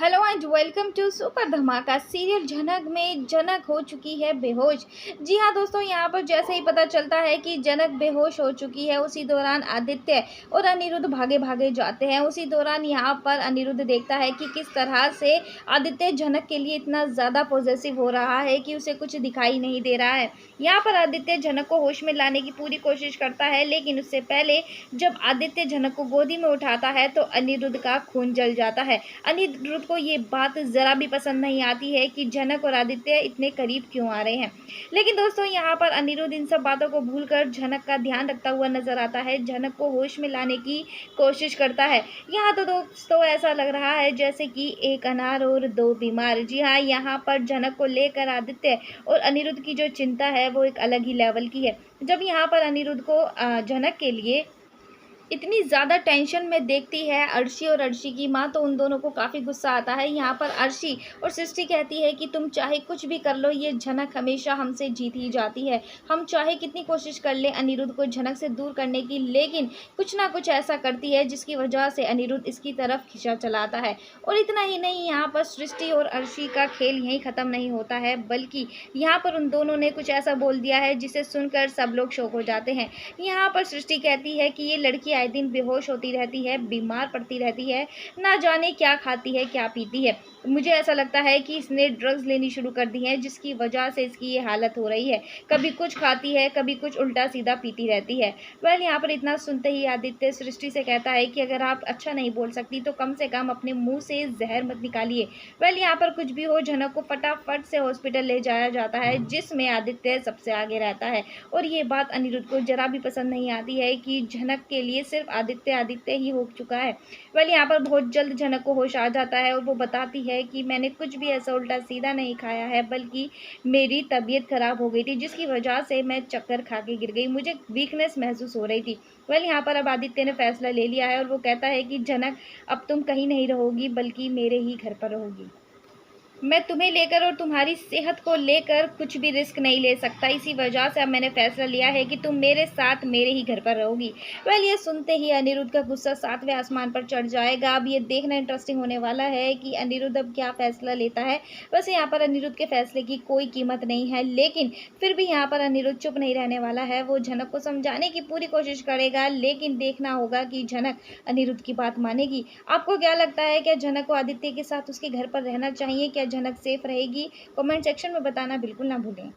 Hello and welcome to super धमाका serial Jhanak में जनक हो चुकी है बेहोश। जी हाँ दोस्तों, यहाँ पर जैसे ही पता चलता है कि जनक बेहोश हो चुकी है, उसी दौरान आदित्य और अनिरुद्ध भागे भागे जाते हैं। उसी दौरान यहाँ पर अनिरुद्ध देखता है कि किस तरह से आदित्य जनक के लिए इतना ज़्यादा पॉजेसिव हो रहा है कि उसे कुछ दिखाई नहीं दे रहा है। यहाँ पर आदित्य जनक को होश में लाने की पूरी कोशिश करता है, लेकिन उससे पहले जब आदित्य जनक को गोदी में उठाता है तो अनिरुद्ध का खून जल जाता है। अनिरुद्ध को ये बात ज़रा भी पसंद नहीं आती है कि जनक और आदित्य इतने करीब क्यों आ रहे हैं। लेकिन दोस्तों यहाँ पर अनिरुद्ध इन सब बातों को भूलकर जनक का ध्यान रखता हुआ नजर आता है, जनक को होश में लाने की कोशिश करता है। यहाँ तो दोस्तों ऐसा लग रहा है जैसे कि एक अनार और दो बीमार। जी हाँ, यहाँ पर जनक को लेकर आदित्य और अनिरुद्ध की जो चिंता है वो एक अलग ही लेवल की है। जब यहाँ पर अनिरुद्ध को जनक के लिए इतनी ज़्यादा टेंशन में देखती है अर्शी और अर्शी की माँ, तो उन दोनों को काफ़ी गुस्सा आता है। यहाँ पर अर्शी और सृष्टि कहती है कि तुम चाहे कुछ भी कर लो, ये झनक हमेशा हमसे जीत ही जाती है। हम चाहे कितनी कोशिश कर ले अनिरुद्ध को झनक से दूर करने की, लेकिन कुछ ना कुछ ऐसा करती है जिसकी वजह से अनिरुद्ध इसकी तरफ खिंचा चलाता है। और इतना ही नहीं, यहाँ पर सृष्टि और अर्शी का खेल यहीं ख़त्म नहीं होता है, बल्कि यहाँ पर उन दोनों ने कुछ ऐसा बोल दिया है जिसे सुनकर सब लोग शॉक हो जाते हैं। यहाँ पर सृष्टि कहती है कि ये लड़की आए दिन बेहोश होती रहती है, बीमार पड़ती रहती है, ना जाने क्या खाती है क्या पीती है। मुझे ऐसा लगता है कि इसने ड्रग्स लेनी शुरू कर दी है, जिसकी वजह से इसकी ये हालत हो रही है। कभी कुछ खाती है, कभी कुछ उल्टा सीधा पीती रहती है। यहाँ पर इतना सुनते ही आदित्य सृष्टि से कहता है कि अगर आप अच्छा नहीं बोल सकती तो कम से कम अपने मुंह से जहर मत निकालिए। यहाँ पर कुछ भी हो, जनक को फटाफट से हॉस्पिटल ले जाया जाता है, जिसमें आदित्य सबसे आगे रहता है। और ये बात अनिरुद्ध को जरा भी पसंद नहीं आती है कि जनक के लिए सिर्फ आदित्य ही हो चुका है। यहाँ पर बहुत जल्द जनक को होश आ जाता है और वो बताती है कि मैंने कुछ भी ऐसा उल्टा सीधा नहीं खाया है, बल्कि मेरी तबीयत खराब हो गई थी, जिसकी वजह से मैं चक्कर खा के गिर गई, मुझे वीकनेस महसूस हो रही थी। यहाँ पर अब आदित्य ने फैसला ले लिया है और वो कहता है कि जनक, अब तुम कहीं नहीं रहोगी, बल्कि मेरे ही घर पर रहोगी। मैं तुम्हें लेकर और तुम्हारी सेहत को लेकर कुछ भी रिस्क नहीं ले सकता, इसी वजह से अब मैंने फैसला लिया है कि तुम मेरे साथ मेरे ही घर पर रहोगी। ये सुनते ही अनिरुद्ध का गुस्सा 7वें आसमान पर चढ़ जाएगा। अब ये देखना इंटरेस्टिंग होने वाला है कि अनिरुद्ध अब क्या फैसला लेता है। वैसे यहाँ पर अनिरुद्ध के फैसले की कोई कीमत नहीं है, लेकिन फिर भी यहाँ पर अनिरुद्ध चुप नहीं रहने वाला है। वो झनक को समझाने की पूरी कोशिश करेगा, लेकिन देखना होगा कि झनक अनिरुद्ध की बात मानेगी। आपको क्या लगता है, क्या झनक को आदित्य के साथ उसके घर पर रहना चाहिए? क्या झनक सेफ रहेगी? कमेंट सेक्शन में बताना बिल्कुल ना भूलें।